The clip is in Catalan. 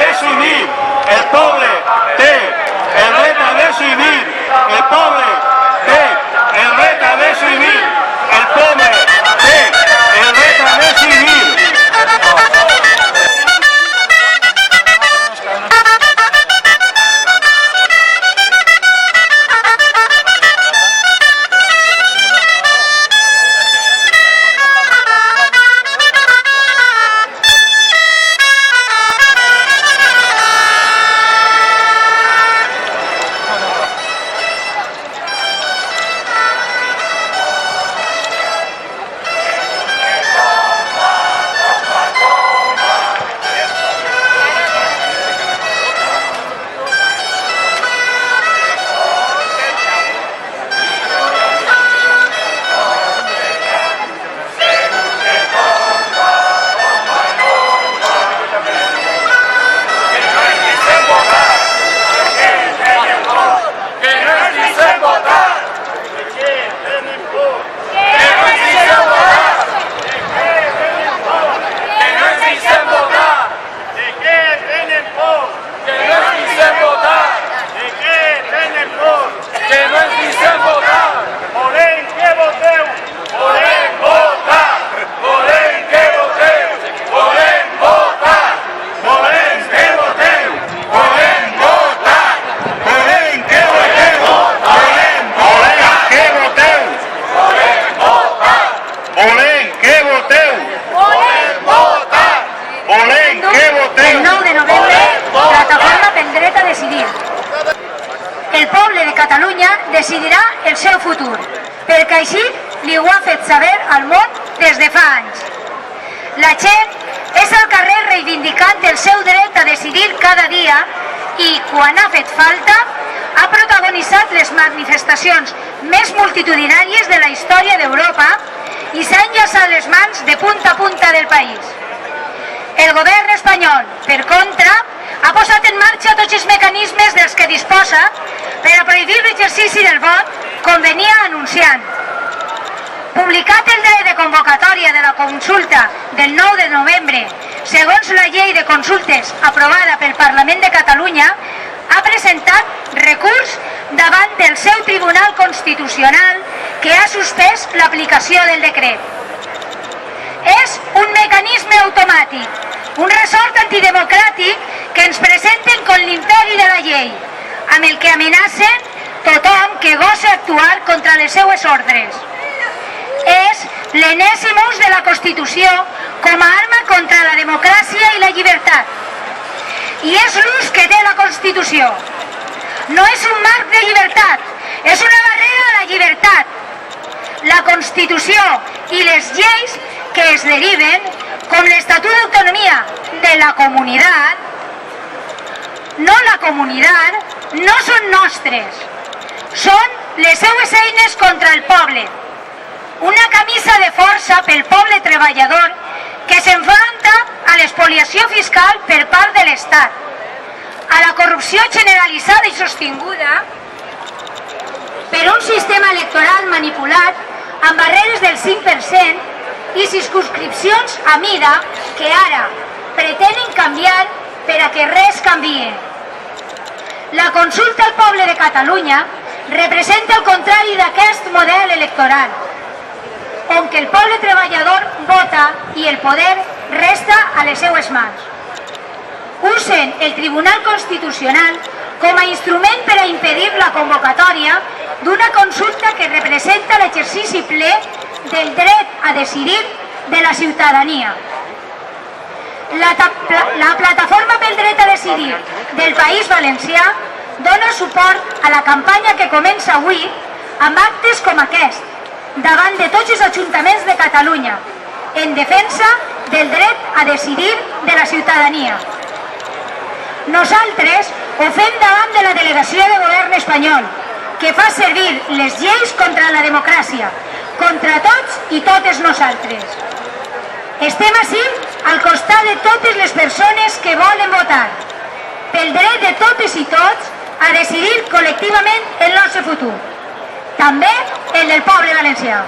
decidir, el poble té el dret a decidir, el poble té el dret a decidir, el poble té el dret a decidir. El 9 de novembre, Plataforma pel Dret a Decidir. El poble de Catalunya decidirà el seu futur, perquè així li ho ha fet saber al món des de fa anys. La gent és al carrer reivindicant el seu dret a decidir cada dia i, quan ha fet falta, ha protagonitzat les manifestacions més multitudinàries de la història d'Europa i s'ha enllaçat les mans de punta a punta del país. El govern espanyol, per contra, ha posat en marxa tots els mecanismes dels que disposa per a prohibir l'exercici del vot, com venia anunciant. Publicat el dret de convocatòria de la consulta del 9 de novembre, segons la llei de consultes aprovada pel Parlament de Catalunya, ha presentat recurs davant del seu Tribunal Constitucional que ha suspès l'aplicació del decret. És un mecanisme automàtic, un ressort antidemocràtic que ens presenten com l'imperi de la llei, amb el que amenacen tothom que gosa actuar contra les seues ordres. És l'enèsim ús de la Constitució com a arma contra la democràcia i la llibertat. I és l'ús que té la Constitució. No és un marc de llibertat, és una barrera a la llibertat. La Constitució i les lleis que es deriven, com l'Estatut d'Autonomia de la Comunitat, no són nostres, són les seues eines contra el poble. Una camisa de força pel poble treballador que s'enfronta a l'espoliació fiscal per part de l'Estat, a la corrupció generalitzada i sostinguda per un sistema electoral manipulat amb barreres del 5% i circumscripcions a mida que ara pretenen canviar per a que res canvie. La consulta al poble de Catalunya representa el contrari d'aquest model electoral, on que el poble treballador vota i el poder resta a les seues mans. Usen el Tribunal Constitucional com a instrument per a impedir la convocatòria d'una consulta que representa l'exercici ple del dret a decidir de la ciutadania. La Plataforma pel Dret a Decidir del País Valencià dona suport a la campanya que comença avui amb actes com aquest, davant de tots els ajuntaments de Catalunya, en defensa del dret a decidir de la ciutadania. Nosaltres ho fem davant de la delegació de govern espanyol, que fa servir les lleis contra la democràcia, contra tots i totes nosaltres. Estem ací al costat de totes les persones que volen votar, pel dret de totes i tots a decidir col·lectivament el nostre futur, també el del poble valencià.